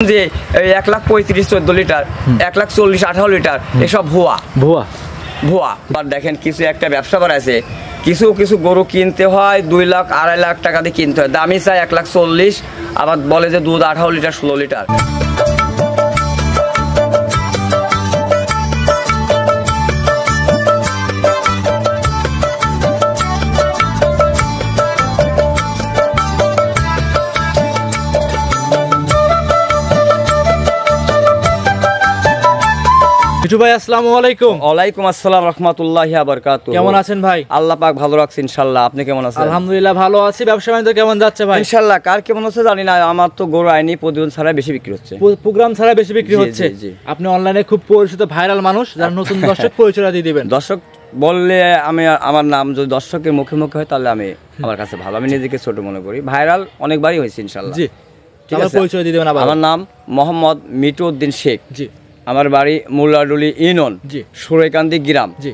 যে 1,35,14 litre 1,40,18 litre এসব ভুয়া ভুয়া ভুয়া। আর দেখেন কিছু একটা ব্যবসা বাড়াইছে, কিছু কিছু গরু কিনতে হয় 2 লাখ 2.5 লাখ টাকা দিয়ে কিনতে হয়, দামি চাই 1,40,000, আবার বলে যে দুধ 18 লিটার 16 লিটার। মিঠু ভাই আসসালামু আলাইকুম। ওয়ালাইকুম আসসালাম রাহমাতুল্লাহি ওয়া বারাকাতুহু। কেমন আছেন ভাই? আল্লাহ পাক ভালো রাখছে ইনশাআল্লাহ। আপনি কেমন আছেন? আলহামদুলিল্লাহ ভালো আছি। ব্যবসা বাণিজ্য কেমন যাচ্ছে ভাই? ইনশাআল্লাহ। কার কেমন আছে জানি না, আমার তো গরু আইনি প্রতিদিন ছাড়া বেশি বিক্রি হচ্ছে, প্রোগ্রাম ছাড়া বেশি বিক্রি জি, হচ্ছে। জি, জি। আপনি অনলাইনে খুব পরিচিত ভাইরাল মানুষ, যারা নতুন দর্শক পরিচয় দিয়ে দিবেন। দর্শক বললে আমি আমার নাম যদি দর্শকের মুখে মুখে হয় তাহলে আমি আমার কাছে ভালো, আমি নিজেকে ছোট মনে করি। ভাইরাল অনেকবারই হয়েছে ইনশাআল্লাহ। জি, ঠিক আমার আছে। পরিচয় দিয়ে দিবেন আবার। আমার নাম মোহাম্মদ মিটু উদ্দিন শেখ। জি আমার বাড়ি মোল্লাডুলি ইউনিয়ন, জি। সুরেকান্দি গ্রাম, জি।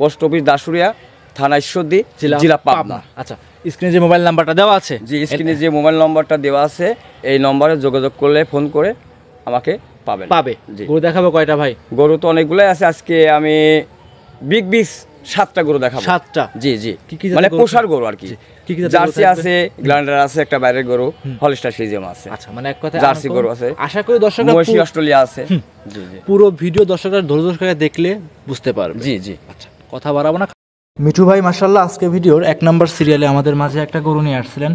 পোস্ট অফিস দাসুরিয়া, থানা ঈশ্বরদী, জেলা পাবনা। আচ্ছা, স্ক্রিনে যে মোবাইল নাম্বারটা দেওয়া আছে, জি, স্ক্রিনে যে মোবাইল নম্বরটা দেওয়া আছে এই নম্বরে যোগাযোগ করলে ফোন করে আমাকে পাবেন। পাবে। জি। গরু দেখাবো কয়টা ভাই? গরু তো অনেকগুলাই আছে, আজকে আমি বিগ 7টা গরু দেখাবো। 7টা? জি জি। কি কি জাতের মানে গরু পোষার গরু আর কি। কি কি জাতের গরু জার্সি থাকবে? আছে, গ্ল্যান্ডার আছে, একটা বাইরের গরু, হলস্টার ফ্রিজিয়াম আছে। আচ্ছা, মানে এক কথায় জার্সি গরু আছে, আশা করি দর্শকরা মহিষী অস্ট্রেলিয়া আছে। জি জি পুরো ভিডিও দর্শকরা ধৈর্য সহকারে দেখলে বুঝতে পারবে। জি জি। আচ্ছা, কথা বাড়াবো না। মিঠু ভাই মাশাআল্লাহ আজকে ভিডিওর 1 নম্বর সিরিয়ালে আমাদের মাঝে একটা গরু নিয়ে আসছিলেন,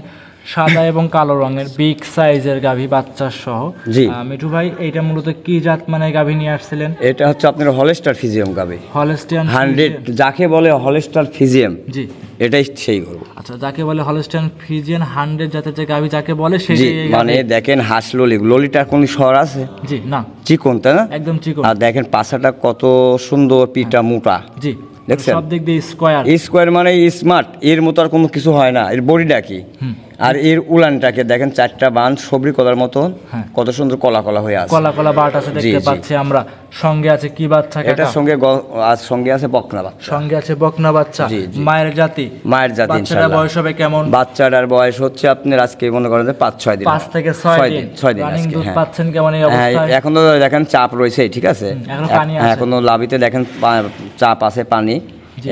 সাদা এবং কালো রঙের বিগ সাইজের গাভী বাচ্চা সহ। জি। মিঠু ভাই এইটা মূলত কি জাত মানে গাভী নিয়ে আসছিলেন? এটা হচ্ছে আপনার হলস্টার ফিজিয়াম গাবি, হলস্টিয়ান 100, যাকে বলে হলস্টার ফিজিয়াম। জি। এটাই সেই গরু। আচ্ছা, যাকে বলে হলস্টিয়ান ফ্রিজিয়ান 100 জাতের যে গাভী যাকে বলে জি, সেই মানে দেখেন হাঁস ললিটার কোন স্বর আছে? জি না, চিকন, তাই না? একদম চিকন। আর দেখেন পাছাটা কত সুন্দর, পিঠটা মোটা। জি, দেখছেন? সব দিক দিয়ে স্কয়ার। স্কোয়ার মানে স্মার্ট, এর মতো আর কোনো কিছু হয় না। এর বডিটা কি, আর এর উলানটাকে দেখেন, 4টা বান সবরি কলার মতো, হ্যাঁ। কত সুন্দর কলা কলা হয়ে আছে। কলা কলা বাট আছে জি, দেখতে জি। পাচ্ছি আমরা। সঙ্গে আছে কি বাচ্চা কাকা? এটার সঙ্গে সঙ্গে আছে বকনা বাচ্চা। সঙ্গে আছে বকনা বাচ্চা। জি, জি। মায়ের জাতি? মায়ের জাতি বাচ্চাটার ইনশাআল্লাহ। বয়স হবে কেমন? বাচ্চাটার বয়স হচ্ছে আপনার আজকে মনে করেন যে 5-6 দিন। 5 থেকে 6 দিন। 6 দিন রানিং আজকে, দুধ হ্যাঁ। পাচ্ছেন কেমন এই হ্যাঁ, অবস্থায়? এখনো দেখেন চাপ রয়েছে, ঠিক আছে। এখনো পানি আছে। এখনো লাভিতে দেখেন চাপ আছে, পানি।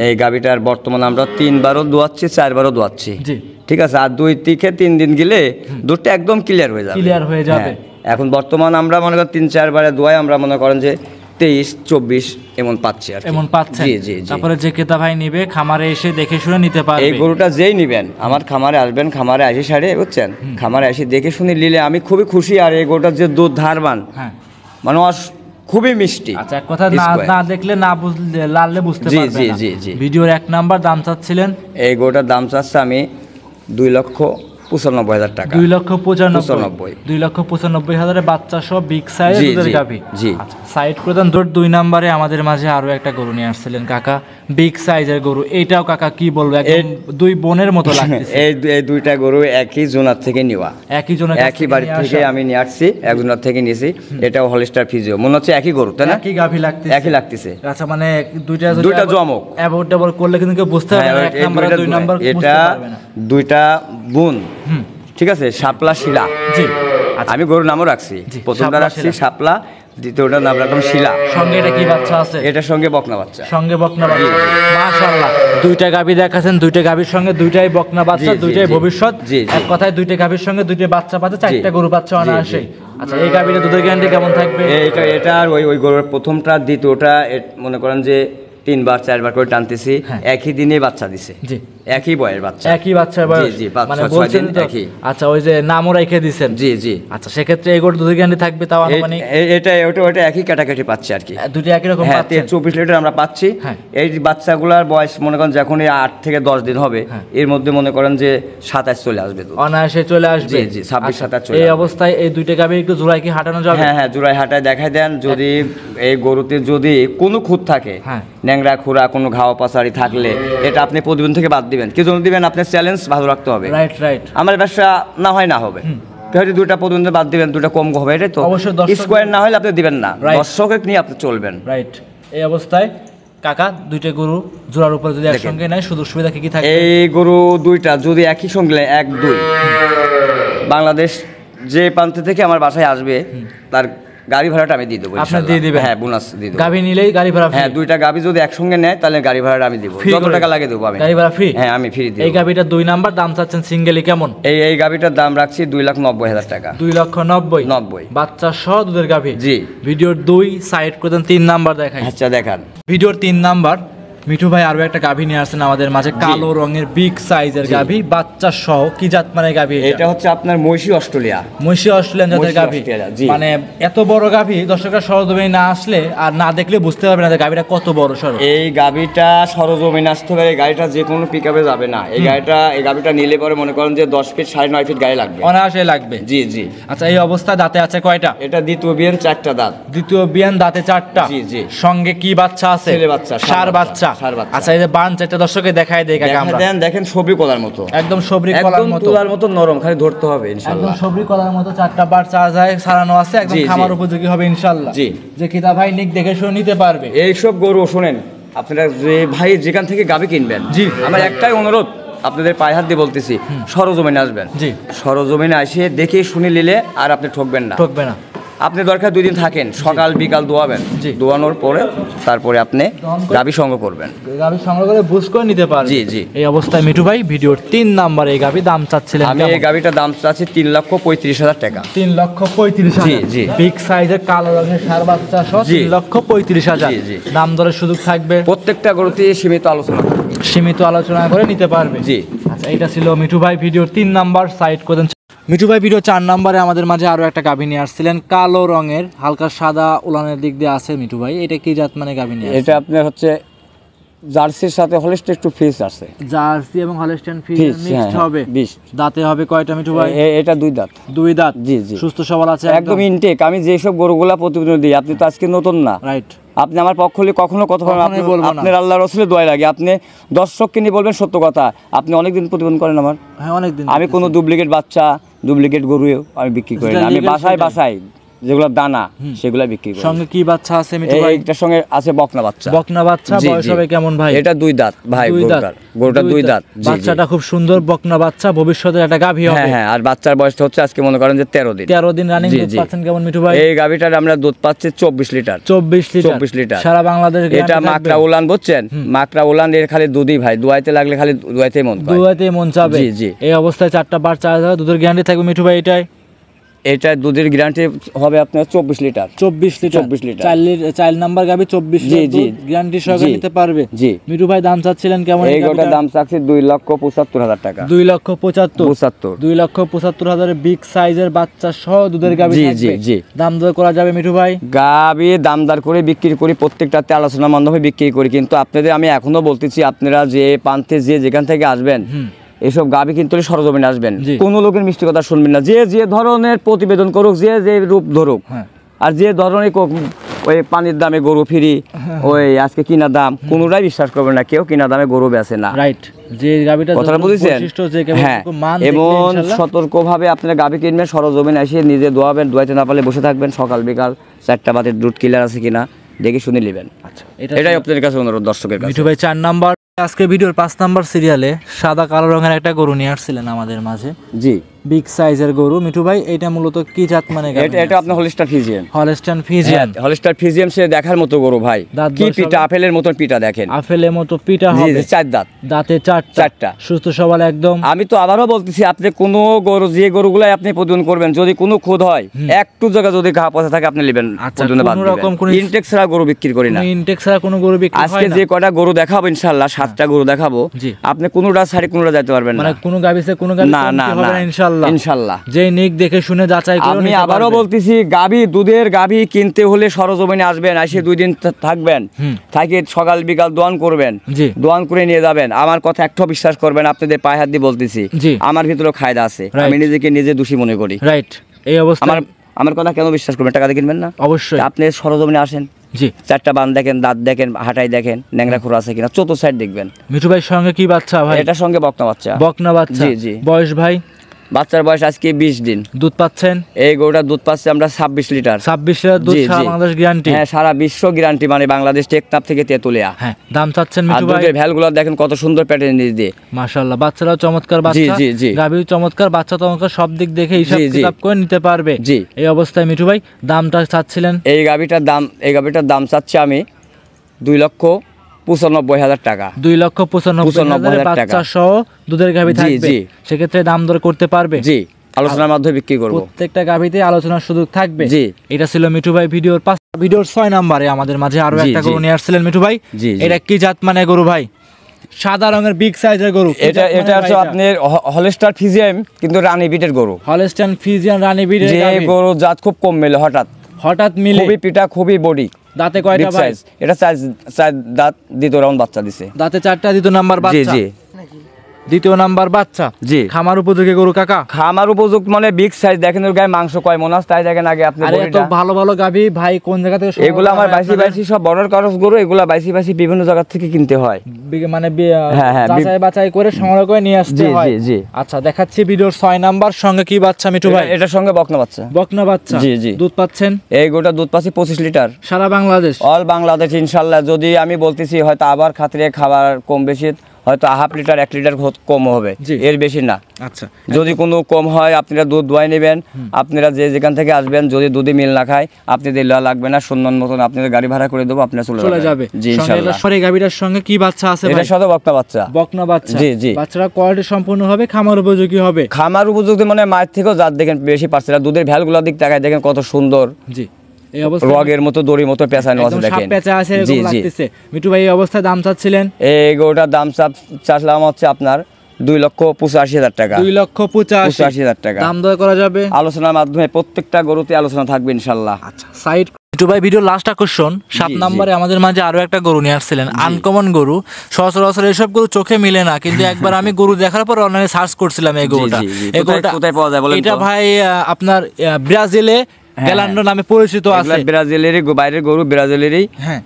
এই গাভিটার বর্তমানে আমরা 3 বারও দোয়াচ্ছি, 4 বারও দোয়াচ্ছি। জি। ঠিক আছে। আর 2 থেকে 3 দিন গেলে দুধটা একদম ক্লিয়ার হয়ে যাবে। ক্লিয়ার হয়ে যাবে। হ্যাঁ। এখন বর্তমান আমরা মনে করেন 3-4 বারে দোয়াই আমরা মনে করেন যে 23-24 এমন পাচ্ছি আর কি। এমন পাচ্ছেন? জি জি জি। তারপরে যে ক্রেতা ভাই নিবে খামারে এসে দেখে শুনে নিতে পারবে। এই গরুটা যেই নিবেন আমার খামারে আসবেন, খামারে আসি সাড়ে, বুঝছেন, খামারে আসি দেখে শুনে নিলে আমি খুবই খুশি। আর এই গরুটার যে দুধ ধারবান, হ্যাঁ। মানে খুবই মিষ্টি। আচ্ছা, এক কথা Square। না দেখলে না বুঝলে লাললে বুঝতে জি, পারবে জি, না। জি, জি। ভিডিওর 1 নাম্বার দাম চাচ্ছিলেন? এই গরুটার দাম চাচ্ছে আমি 2,95,000 টাকা। 2,95,000। 2,95,000 বাচ্চা সহ বিগ সাইজ জি, দুধের জি, গাভী। জি। আচ্ছা, সাইড করে দেন। 2 নম্বরে আমাদের মাঝে আরো একটা গরু নিয়ে আসছিলেন কাকা, বিগ সাইজের গরু। এইটাও কাকা কি বলবো, একদম 2 বোনের মতো লাগতেছে। এই দুইটা গরু একই জোনার থেকে নেওয়া, একই জনের একই বাড়ি থেকে আমি নিয়ে আসছি, একজনের থেকে নিয়েছি। এটাও হলস্টার ফিজিও, মনে হচ্ছে একই গরু, তাই না? একই গাভী লাগতেছে। একই লাগতেছে। আচ্ছা, মানে দুইটা জমক। অ্যাবাউট ডাবল করলে কিন্তু কেউ বুঝতে পারবে না। 1 নাম্বার 2 নাম্বার বুঝতে এটা পারবে না। দুইটা বোন, ঠিক আছে, শাপলা শিলা। জি। আচ্ছা, আমি গরুর নামও রাখছি, জি, প্রথমটা শাপলা রাখছি শিলা। শাপলা, দ্বিতীয়টার নাম রাখলাম শিলা। সঙ্গে এটা কি বাচ্চা আছে? এটার সঙ্গে বকনা বাচ্চা। সঙ্গে বকনা বাচ্চা। মাশাআল্লাহ, দুইটা গাভী দেখাছেন, দুইটা গাভীর সঙ্গে দুইটাই বকনা বাচ্চা, জি, জি, দুইটাই জি। ভবিষ্যৎ। জি, জি। এক কথায় দুইটা গাভীর সঙ্গে দুইটা বাচ্চা পাচ্ছে, 4টা গরু বাচ্চা জি, অনায়াসে। জি। আচ্ছা, এই গাভীর দুধের গ্যারান্টি কেমন থাকবে? এটা আর ওই গরুর প্রথমটা দ্বিতীয়টা মনে করেন যে 3-4 বার করে টানতেছি, হ্যাঁ। একই দিনে বাচ্চা দিছে। জি। একই বয়ের বাচ্চা। একই বাচ্চার বয়স? জি, জি, 5-6 মানে দিন বলছেন তো? একই। আচ্ছা, ওই যে নামও রেখে দিবেন? জি জি। আচ্ছা, সেক্ষেত্রে এই গরুর দুধের গ্যারান্টি থাকবে তাও আনুমানিক? ওটা একই কাটাকাটি পাচ্ছি আর কি। দুটো একই রকম হ্যাঁ, পাচ্ছেন? 24 লিটার আমরা পাচ্ছি। হ্যাঁ। এই বাচ্চাগুলার বয়স মনে করেন যখনই 8 থেকে 10 দিন হবে, হ্যাঁ। এর মধ্যে মনে করেন যে 27 চলে আসবে দুধ। অনায়াসে চলে আসবে? জি, জি, 26-27 চলে এই আসবে। অবস্থায় এই দুইটা গাভী একটু জোড়ায় কি হাঁটানো যাবে? হ্যাঁ হ্যাঁ, জোড়ায় হাটায় দেখাই দেন। যদি এই গরুতে যদি কোনো খুঁত থাকে, হ্যাঁ। ন্যাংরা খুরা কোনো ঘাও পাচারি থাকলে, এটা আপনি প্রতিদিন থেকে বাদ দিবেন। কি জন্য দিবেন? আপনার চ্যালেঞ্জ ভালো রাখতে হবে। রাইট। আমার ব্যবসা না হয় না হবে, হয়তো 2টা প্রতিদিন বাদ দিবেন, 2টা কম হবে, এটাই তো। অবশ্যই দর্শক- স্কোয়ার না হলে আপনি দিবেন না, Right. দর্শকের নিয়ে আপনি চলবেন। রাইট। এই অবস্থায় কাকা দুইটা গরু জোড়ার উপর যদি একসঙ্গে নেয় সুযোগ সুবিধা কি কি থাকে? এই গরু দুইটা যদি একই সঙ্গে 1-2 বাংলাদেশ যে প্রান্ত থেকে আমার বাসায় আসবে তার গাড়ি ভাড়াটা আমি দিয়ে দেবো আপনি ইনশাআল্লাহ। দিয়ে দিবেন? হ্যাঁ, বোনাস দিয়ে দেবো। গাভী নিলেই গাড়ি ভাড়া হ্যাঁ, 2টা গাভী যদি একসঙ্গে নেয় তাহলে গাড়ি ভাড়াটা আমি দেবো, Free যত করে? টাকা লাগে দেবো আমি। গাড়ি ভাড়া ফ্রি? হ্যাঁ, আমি ফ্রি দিই। এই গাভীটা 2 নাম্বার, দাম চাচ্ছেন সিঙ্গেলি কেমন? এই গাভীটার দাম রাখছি 2,90,000 টাকা। 2,90,000 90 বাচ্চা সহ দুধের গাভী। জি। ভিডিওর 2 সাইড করে দেন, 3 নাম্বার দেখাই। আচ্ছা, দেখান। ভিডিওর 3 নাম্বার মিঠু ভাই আরো একটা গাভী নিয়ে আসছেন আমাদের মাঝে, কালো রঙের বিগ সাইজের গাভী, বাচ্চা সহ। কি জাত মানে গাভী এটা হচ্ছে আপনার মহিষী অস্ট্রেলিয়া। মহিষী অস্ট্রেলিয়ান জাতের মহিষী গাভী। অস্ট্রেলিয়া, জি। মানে এত বড় গাভী দর্শকরা সরজমিনে না আসলে আর না দেখলে বুঝতে পারবে না যে গাভীটা কত বড় সড়। এই গাভীটা সরজমিনে আসতে পারে, এই গাড়িটা যে কোনো পিকআপে যাবে না। এই গাভীটা নিলে পরে মনে করেন যে 10 ফিট 9.5 ফিট গাড়ি লাগবে, অনায়াসে লাগবে। জি জি। আচ্ছা, এই অবস্থায় দাঁতে আছে কয়টা? এটা দ্বিতীয় বিয়ান 4টা দাঁত। দ্বিতীয় বিয়ান, দাঁতে 4টা। জি, জি। সঙ্গে কি বাচ্চা আছে? ছেলে বাচ্চা, ষাঁড় বাচ্চা। ষাঁড় বাচ্চা। আচ্ছা, এই যে বান চারটা দর্শকে দেখায় দেই কাকা আমরা। দেখেন সবরি কলার মতো, একদম সবরি কলার একদম মতো, তুলার মতো নরম, খালি ধরতে হবে একদম ইনশাআল্লাহ। সবরি কলার মতো 4টা বার চার্জায় সারানো আছে, একদম জি, জি। খামার উপযোগী হবে ইনশাআল্লাহ। জি। যে কিতা ভাই নিক দেখে শুনে নিতে পারবে। এইসব গরু শোনেন, আপনারা যে ভাই যেখান থেকে গাভী কিনবেন, জি। আমার একটাই অনুরোধ, আপনাদের পায়ে হাত দিয়ে বলতেছি, সরজমিনে আসবেন। জি। সরজমিনে এসে দেখে শুনে নিলে আর আপনি ঠকবেন না। ঠকবে না। আপনি দরকার 2 দিন থাকেন, সকাল বিকাল দোয়াবেন, জি। দোয়ানোর পরে তারপরে আপনি গাভী সংগ্রহ করবেন। গাভী সংগ্রহ করে বুঝ করে নিতে পারবে। জি, জি। এই অবস্থায় মিঠু ভাই ভিডিওর 3 নাম্বার এই গাভী দাম চাচ্ছিলেন আমি এই গাভীটার দাম চাচ্ছি 3,35,000 টাকা। 3,35,000। জি, জি। বিগ সাইজের কালো রঙের ষাঁড় বাচ্চা সহ জি। 3,35,000। জি, জি। দাম দরের সুযোগ থাকবে, প্রত্যেকটা গরুতে সীমিত আলোচনা করব। সীমিত আলোচনা করে নিতে পারবে। জি। আচ্ছা, এটা ছিল মিঠু ভাই ভিডিওর 3 নাম্বার, সাইড করে দেন। মিঠু ভাই ভিডিও 4 নাম্বারে আমাদের মাঝে আরো একটা গাভী নিয়ে আসছিলেন, কালো রঙের, হালকা সাদা উলানের দিক দিয়ে আছে মিঠু ভাই। এটা কি জাত মানে গাভী নিয়ে? এটা আপনার হচ্ছে জার্সির সাথে হলস্টেইন একটু ফিস আছে। জার্সি এবং হলস্টেইন ফিস, মিক্সড হ্যাঁ, হবে। 20। দাঁতে হবে কয়টা মিঠু ভাই? এটা 2 দাঁত। 2 দাঁত। জি, জি। সুস্থ সবল আছে একদম ইনটেক। আমি যেসব গরুগুলা প্রতিবেদন দিই, আপনি তো আজকে নতুন না, রাইট। আপনি আমার পক্ষ হলে কখনো কথা বলবেন, কখনোই বলবো না। আপনার আল্লাহ রসুলের দোয়া লাগে, আপনি দর্শককে নিয়ে বলবেন সত্য কথা। আপনি অনেকদিন প্রতিবেদন করেন আমার, হ্যাঁ, অনেকদিন। আমি কোনো ডুপ্লিকেট বাচ্চা, ডুপ্লিকেট গরু আমি বিক্রি করি না। যেটা আমি legal বাসায় সেটাই। বাসায় যেগুলো দানা সেগুলো বিক্রি করি। সঙ্গে কি বাচ্চা আছে মিঠু ভাই? এইটার সঙ্গে আছে বকনা বাচ্চা। বকনা বাচ্চা। জি, বয়স জি। হবে কেমন ভাই? এটা 2 দাঁত ভাই। 2 দাঁত। গরুটা 2 দাঁত। জি, জি। বাচ্চাটা খুব সুন্দর বকনা বাচ্চা, ভবিষ্যতের একটা গাভী হবে। হ্যাঁ, হ্যাঁ। আর বাচ্চার বয়সটা হচ্ছে আজকে মনে করেন যে 13 দিন। 13 দিন রানিং। জি, দুধ জি। পাচ্ছেন কেমন মিঠু ভাই? এই গাভীটার আমরা দুধ পাচ্ছি 24 লিটার। 24 লিটার। সারা বাংলাদেশ এটা মাকড়া উলান, বুঝছেন? মাকড়া উলান এর খালি দুধই ভাই, দুয়াইতে লাগলে খালি দুয়াইতে মন করে। দুয়াতে মন চাবে। জি, জি। এই অবস্থায় 4টা বার 4,000 দুধের গ্যারান্টি থাকবে মিঠু ভাই এটাই? এটা দুধের গ্যারান্টি হবে আপনার 24 লিটার। 24 লিটার। 24 লিটার। 4 নাম্বার গাভী 24 জি, লিটার জি। দুধ গ্যারান্টি সহকারে জি। নিতে পারবে। জি। মিঠু ভাই দাম চাচ্ছিলেন কেমন এই গোটার দাম চাচ্ছি 2,75,000 টাকা। 2,75,000। 75। 2,75,000 বিগ সাইজের বাচ্চা সহ দুধের গাভী জি, থাকবে। জি, জি। দাম দর করা যাবে মিঠু ভাই? গাভী দামদার করে বিক্রি করি, প্রত্যেকটাতে আলোচনা মাধ্যমে বিক্রি করি। কিন্তু আপনাদের আমি এখনো বলতেছি, আপনারা যে প্রান্তে যে যেখান থেকে আসবেন, এসব গাভী কিন্তু সরজমিনে আসবেন। জি। কোনো লোকের মিষ্টি কথা শুনবেন না। যে যে ধরনের প্রতিবেদন করুক, যে যে রূপ ধরুক, হ্যাঁ। আর যে ধরনের ওই পানির দামে গরু ফিরি, ওই আজকে কিনা দাম, কোনোটাই বিশ্বাস করবেন না। কেউ কিনা দামে গরু বেচে না। রাইট। যে গাভীটা কথাটা বুঝেছেন? হ্যাঁ। এবং সতর্কভাবে আপনারা গাভী কিনবেন, সরজমিনে এসে নিজে দোয়াবেন, দোয়াইতে না পারলে বসে থাকবেন, সকাল বিকাল 4টা বাতের দুধ ক্লিয়ার আছে কিনা দেখে শুনে নেবেন। আচ্ছা, এটাই আপনাদের কাছে অনুরোধ, দর্শকের কাছে। মিঠু ভাই 4 নাম্বার আজকে ভিডিওর 5 নাম্বার সিরিয়ালে সাদা কালো রঙের একটা গরু নিয়ে আসছিলেন আমাদের মাঝে, জি। বিগ সাইজের গরু। মিঠু ভাই এটা মূলত কি জাত মানে গাভী? এটা আপনার Holstein Friesian. Holstein Friesian. Holstein Friesian সে দেখার মতো গরু ভাই। দাঁত কি বয়স পিটা, হবে? আপেলের মতন পিটা দেখেন। আপেলের মতো পিটা জি, হবে। জি, 4 দাঁত। দাঁতে 4টা। 4টা। সুস্থ সবল একদম। আমি তো আবারও বলতেছি, আপনি কোনো গরু, যে গরুগুলাই আপনি প্রতিদিন করবেন, যদি কোনো খুদ হয়, একটু জায়গা যদি ঘা পচা থাকে আপনি নেবেন, আচ্ছা, প্রতিদিনে বাদ কোনো দিবেন। রকম কোনো ইনটেক ছাড়া গরু বিক্রি করি না। ইনটেক ছাড়া কোনো গরু বিক্রি আজকে হয় না। যে কটা গরু দেখাবো ইনশাআল্লাহ, 7টা গরু দেখাবো, জি। আপনি কোনোটা ছাড়ি কোনোটা যেতে পারবেন না। মানে কোনো গাভীতে কোনো গাভী না, না, কমতি হবে না। না ইনশাআল্লাহ। ইনশাআল্লাহ। যে নিক দেখে শুনে যাচাই করে আমি নিতে আবারও পারবে। বলতেছি, গাভী, দুধের গাভী কিনতে হলে সরজমিনে আসবেন, এসে 2 দিন থাকবেন, থাকে সকাল বিকাল দোয়ান করবেন, জি। দোয়ান করে নিয়ে যাবেন। আমার কথা একটাও বিশ্বাস করবেন, আপনাদের পায়ে হাত দিয়ে বলতেছি, জি। আমার ভিতরে খায়দা আছে। Right. আমি নিজেকে নিজে দোষী মনে করি। রাইট। এই অবস্থা আমার কথা কেন বিশ্বাস করবেন? টাকা দিয়ে কিনবেন না? অবশ্যই। আপনি সরজমিনে আসেন, জি। 4টা বান দেখেন, দাঁত দেখেন, হাঁটাই দেখেন, ন্যাংরা খোরা আছে কিনা, চতুর্থ সাইড দেখবেন। মিঠু ভাই সঙ্গে কি বাচ্চা ভাই? এটার সঙ্গে বকনা বাচ্চা। বকনা বাচ্চা। জি, জি। বয়স ভাই? বাচ্চার বয়স আজকে 20 দিন। দুধ পাচ্ছেন? এই গরুটার দুধ পাচ্ছি আমরা 26 লিটার। 26 লিটার দুধ, জি, সারা জি। বাংলাদেশ গ্যারান্টি? হ্যাঁ, সারা বিশ্ব গ্যারান্টি, মানে বাংলাদেশ টেকনাফ থেকে তেতুলিয়া। হ্যাঁ, দাম চাচ্ছেন আর মিঠু ভাই? দুধের ভ্যালগুলো দেখেন কত সুন্দর প্যাটার্ন দিয়ে। মাশাআল্লাহ, বাচ্চারাও চমৎকার বাচ্চা, জি, জি। গাভীও চমৎকার, বাচ্চা চমৎকার, সব দিক দেখে হিসাব জি, জি। কিতাব করে নিতে পারবে। জি। এই অবস্থায় মিঠু ভাই দামটা চাচ্ছিলেন? এই গাভীটার দাম চাচ্ছি আমি 2,95,000 টাকা। 2,95,000 বাচ্চা সহ দুধের গাভী জি, থাকবে, জি। সেক্ষেত্রে দাম দর করতে পারবে? জি, আলোচনার মাধ্যমে বিক্রি করব। প্রত্যেকটা গাভীতে আলোচনার সুযোগ থাকবে। জি। এটা ছিল মিঠু ভাই ভিডিওর 6 নম্বরে আমাদের মাঝে আরো জি, একটা জি। গরু নিয়ে আসছিলেন মিঠু ভাই। জি, জি। এটা কি জাত মানে গরু ভাই? সাদা রঙের বিগ সাইজের গরু। কি এটা জাত মানে এটা ভাই হচ্ছে আপনার হলস্টার ফিজিয়াম, কিন্তু রানী বিটের গরু। হলস্টাইন ফ্রিজিয়ান রানী বিটের যে গাভী। গরু জাত খুব কম মেলে, হঠাৎ মিলে খুবই পিটা, খুবই বডি, দাঁতে কয়টা বিগ ভাই? সাইজ। এটা চার দাঁত, দ্বিতীয় রাউন্ড বাচ্চা দিছে। দাঁতে 4টা, দ্বিতীয় নাম্বার জি, বাচ্চা। জি। দ্বিতীয় নাম্বার বাচ্চা। জি। খামার উপযোগী গরু কাকা? খামার উপযুক্ত মানে বিগ সাইজ। দেখেন ওর গায়ে মাংস কয় মন আছে, তাই দেখেন আগে আপনি আরে এত বডিটা। ভালো ভালো গাভী ভাই কোন জায়গা থেকে সংগ্রহ এগুলো করা আমার হয় বাইসি আপনাদের? বাইসি সব বর্ডার ক্রস গরু, এগুলা বাইসি বাইসি বিভিন্ন জায়গা থেকে কিনতে হয়। মানে হ্যাঁ, হ্যাঁ, যাচাই বাছাই করে সংগ্রহ করে নিয়ে আসতে জি, হয়। জি, জি। আচ্ছা, দেখাচ্ছি ভিডিওর 6 নাম্বার। সঙ্গে কি বাচ্চা মিঠু ভাই? এটার সঙ্গে বকনা বাচ্চা। বকনা বাচ্চা। জি, জি। দুধ পাচ্ছেন? এই গরুটার দুধ পাচ্ছি 25 লিটার। সারা বাংলাদেশ? অল বাংলাদেশ ইনশাল্লাহ। যদি আমি বলতেছি হয়তো আবার খাতিরে খাবার কম বেশি, হয়তো 1/2 লিটার 1 লিটার কম হবে, জি। এর বেশি না। আচ্ছা, যদি কোনো কম হয় আপনারা দুধ দোয়াই নেবেন। আপনারা যেখান থেকে আসবেন, যদি দুধে মিল না খায় আপনাদের লওয়া লাগবে না, সুন্দর মতন আপনাদের গাড়ি ভাড়া করে দেবো, আপনারা চলে যাবে। জি ইনশাল্লাহ। সঙ্গে গাভীটার সঙ্গে কি বাচ্চা আছে ভাই? এটার সাথে বকনা বাচ্চা। বকনা বাচ্চা। জি, জি। বাচ্চারা কোয়ালিটি সম্পূর্ণ হবে, খামার উপযোগী হবে। খামার উপযুক্ত মানে মায়ের থেকেও জাত দেখেন বেশি পারছে না। দুধের ভ্যালগুলোর দিক তাকায় দেখেন কত সুন্দর, জি। এই অবস্থায় রগের মতো দড়ির মতো পেঁচানো আছে একদম সাপ দেখেন। পেঁচা আছে জি, এরকম জি। লাগতেছে। মিঠু ভাই এই অবস্থায় দাম চাচ্ছিলেন? এই গরুটার দাম চাচ্লাম হচ্ছে আপনার 2,85,000 টাকা। 2,85,000 টাকা। দাম দর করা যাবে আলোচনার মাধ্যমে প্রত্যেকটা গরুতে আলোচনা থাকবে ইনশাল্লাহ। আচ্ছা, সাইড মিঠু ভাই ভিডিও লাস্ট আকর্ষণ 7 জি, জি। নম্বরে আমাদের মাঝে আরো একটা গরু নিয়ে আসছিলেন, আনকমন গরু। সচরাচর এসব গরু চোখে মিলে না, কিন্তু একবার আমি গরু দেখার পর অনলাইনে সার্চ করছিলাম এই গরুটা। জি, জি। এই গরুটা কোথায় পাওয়া যায় বলেন এটা তো? ভাই আপনার ব্রাজিলে গ্যালান্ডো নামে পরিচিত আছে। এগুলা ব্রাজিলেরই বাইরের গরু, ব্রাজিলেরই হ্যাঁ,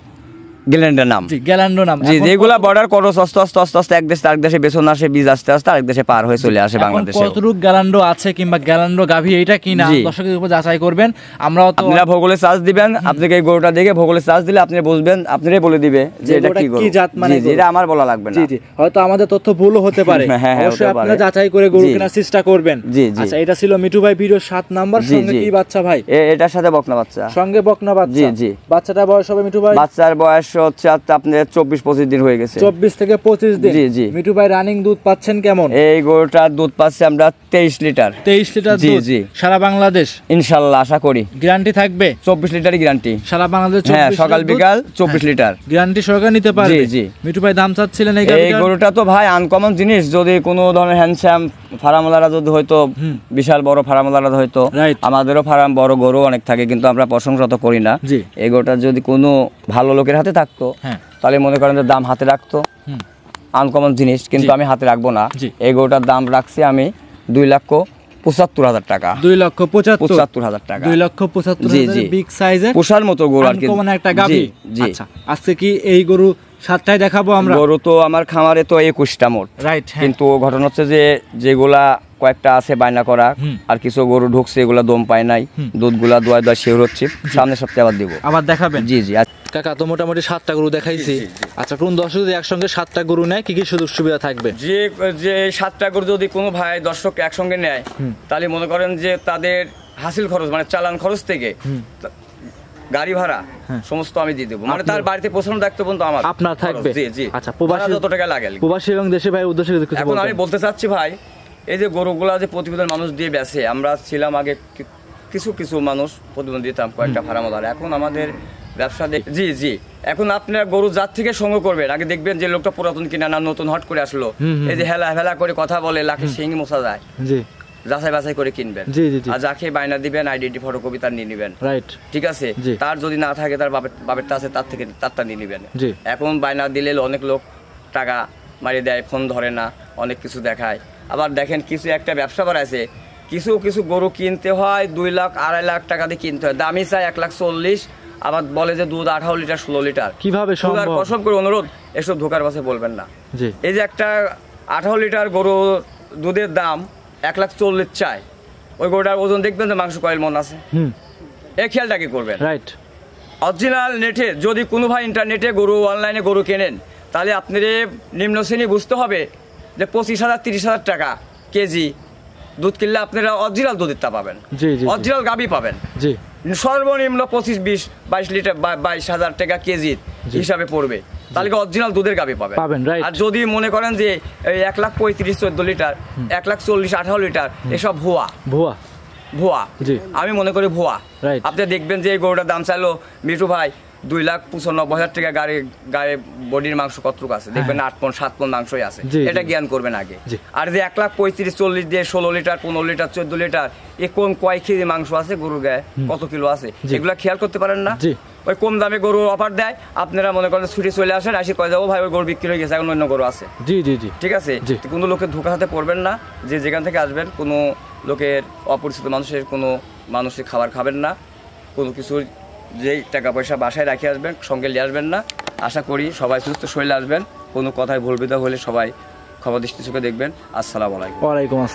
গ্যালান্ডের নাম। জি, গ্যালান্ডো নাম। জি, এখন যেগুলা বর্ডার ক্রস আস্তে আস্তে এক দেশ আরেক দেশে বেছন আসে, বীজ আস্তে আস্তে আরেক দেশে পার হয়ে চলে আসে এখন বাংলাদেশে। কতটুক গ্যালান্ডো আছে কিংবা গ্যালান্ডো গাভী এইটা কিনা জি। দর্শকের উপর যাচাই করবেন। আমরাও তো আপনারা ভূগোলে সার্চ দিবেন, আপনাকে এই গরুটা দেখে ভূগোলে সার্চ দিলে আপনি বুঝবেন, আপনারাই বলে দিবে যে এটা গরুটা কি গরু। কি জাত মানে জি, জি, গরু। এটা আমার বলা লাগবে না। জি, জি, হয়তো আমাদের তথ্য ভুলও হতে পারে। হ্যাঁ, হ্যাঁ, অবশ্যই হতে পারে। আপনারা যাচাই করে গরু জি। কেনার চেষ্টা করবেন। জি, জি। আচ্ছা, এটা ছিল মিঠু ভাই ভিডিও 7 নাম্বার। জি, সঙ্গে জি। কি বাচ্চা ভাই? এটার সাথে বকনা বাচ্চা। সঙ্গে বকনা বাচ্চা। জি, জি। বাচ্চাটা বয়স হবে মিঠু ভাই? বাচ্চার বয়স হচ্ছে আপনার 24-25 দিন হয়ে গেছে। 24 থেকে 25 দিন। জি, জি। মিঠু ভাই রানিং দুধ পাচ্ছেন কেমন? এই গরুটার দুধ পাচ্ছি আমরা 23 লিটার। 23 লিটার জি, দুধ। জি। সারা বাংলাদেশ ইনশাল্লাহ আশা করি গ্যারান্টি থাকবে? 24 লিটারই গ্যারান্টি। সারা বাংলাদেশ হ্যাঁ, 24 সকাল লিটার দুধ? বিকাল 24 লিটার গ্যারান্টি সহকারে নিতে পারবে? জি, জি। মিঠু ভাই দাম চাচ্ছিলেন এই এই গাভীটার? গরুটা তো ভাই আনকমন জিনিস। যদি কোনো ধরনের হ্যান্ডসাম ফার্মালারা যদি হয়তো, বিশাল বড় ফার্মালারা হয়তো, Right. আমাদেরও ফার্ম বড় গরু অনেক থাকে, কিন্তু আমরা প্রশংসা তো করি না। জি। এই গরুটা যদি কোনো ভালো লোকের হাতে থাকতো, হ্যাঁ। তাহলে মনে করেন যে দাম হাতে রাখতো। আনকমন জিনিস কিন্তু জি। আমি হাতে রাখবো না। জি। এই গরুটার দাম রাখছি আমি 2,75,000 টাকা। 2,75,000 টাকা। 2,75,000 জি, জি। বিগ সাইজের পোষার মতো গরু আর কি। আনকমন একটা গাভী। জি, জি। আচ্ছা, আজকে কি এই গরু 7টাই দেখাবো আমরা? গরু তো আমার খামারে তো 21টা মোট, রাইট, হ্যাঁ। কিন্তু ঘটনা হচ্ছে যে যেগুলা কয়েকটা আছে বায়না করা, আর কিছু গরু ঢুকছে, এগুলা দম পায় নাই, দুধগুলা দোয়া শের হচ্ছে, সামনের সপ্তাহে আবার দিব। আবার দেখাবেন? জি, জি। কাকা তো মোটামুটি 7টা গরু দেখাইছি। আচ্ছা, কোন দর্শক যদি একসঙ্গে 7টা গরু নেয় কি কি সুযোগ সুবিধা থাকবে? যে যে 7টা গরু যদি কোনো ভাই দর্শক একসঙ্গে নেয়, তাহলে মনে করেন যে তাদের হাসিল খরচ মানে চালান খরচ থেকে গাড়ি ভাড়া সমস্ত আমি দিয়ে দেবো, মানে তার বাড়িতে পৌঁছানোর দায়িত্ব পর্যন্ত আমার আপনার থাকবে? জি, জি। আচ্ছা, প্রবাসী যত টাকা লাগে আর কি। প্রবাসী এবং দেশে ভাই উদ্দেশ্যে কিছু এখন আমি বলবেন? বলতে চাচ্ছি ভাই, এই যে গরুগুলা যে প্রতিবেদন মানুষ দিয়ে বেচে, আমরা ছিলাম আগে কিছু মানুষ প্রতিবেদন দিতাম কয়েকটা ফার্মাদার, এখন আমাদের ব্যবসা জি, জি। এখন আপনার গরু জাত থেকে সংগ্রহ করবেন, আগে দেখবেন যে লোকটা পুরাতন কিনা না নতুন হট করে আসলো, এই যে হেলা করে কথা বলে লাখে শিঙি মোছা যায়, জি, যাচাই বাছাই করে কিনবেন। জি, জি, জি। আর যাকে বায়না দিবেন আইডেন্টি ফটোকপি তার নিয়ে নিবেন। রাইট, ঠিক আছে। জি। তার যদি না থাকে, তার বাপেরটা আছে, তার থেকে তারটা নিয়ে নিবেন। জি। এখন বায়না দিলে অনেক লোক টাকা মারিয়ে দেয়, ফোন ধরে না, অনেক কিছু দেখায়। আবার দেখেন কিছু একটা ব্যবসা বাড়াইছে, কিছু গরু কিনতে হয় 2 লাখ 2.5 লাখ টাকা দিয়ে কিনতে হয়, দামি চাই 1,40,000, আবার বলে যে দুধ 18 লিটার 16 লিটার। কিভাবে সম্ভব? কসম করে অনুরোধ, এসব ধোকার পাশে বলবেন না। জি। এই যে একটা 18 লিটার গরু দুধের দাম 1,40,000 চায়, ওই গরুটার ওজন দেখবেন তো মাংস কয়েল মন আছে, এই খেয়ালটা কি করবেন। রাইট। অরিজিনাল নেটে যদি কোনো ভাই ইন্টারনেটে গরু অনলাইনে গরু কেনেন, তাহলে আপনাদের নিম্ন শ্রেণী বুঝতে হবে যে 25,000 30,000 টাকা কেজি দুধ কিনলে আপনারা অরিজিনাল দুধের তা পাবেন, জি জি অরিজিনাল গাভী পাবেন। জি। সর্বনিম্ন 25-20-22 লিটার 22,000 টাকা কেজির হিসাবে পড়বে, তাহলে অরিজিনাল দুধের গাভী পাবেন। রাইট। আর যদি মনে করেন যে 1,35,14 লিটার 1,40,18 লিটার এসব ভুয়া ভুয়া, জি। আমি মনে করি ভুয়া। রাইট। আপনি দেখবেন যে এই গরুটার দাম চাইলো মিঠু ভাই 2,95,000 টাকা, গায়ে বডির মাংস কতটুকু আছে দেখবেন 8 পন 7 পন মাংসই আছে, এটা জ্ঞান করবেন আগে। আর যে 1,35,40 দিয়ে 16 লিটার 15 লিটার 14 লিটার এ কোন কয় কেজি মাংস আছে গরুর গায়ে, কত কিলো আছে, এগুলা খেয়াল করতে পারেন না। ওই কম দামে গরু অফার দেয়, আপনারা মনে করেন ছুটে চলে আসেন, আসি কয়ে যাবো ভাই ওই গরু বিক্রি হয়ে গেছে, এখন অন্য গরু আছে। জি জি জি, ঠিক আছে। কোনো লোকের ধোকা হাতে পড়বেন না, যে যেখান থেকে আসবেন কোনো লোকের অপরিচিত মানুষের কোনো মানুষের খাবার খাবেন না, কোনো কিছু যেই টাকা পয়সা বাসায় রাখে আসবেন, সঙ্গে নিয়ে আসবেন না। আশা করি সবাই সুস্থ শরীরে আসবেন, কোনো কথায় ভুল বিধা হলে সবাই ক্ষমা দৃষ্টি চোখে দেখবেন। আসসালামু আলাইকুম। ওয়ালাইকুম আসসালাম।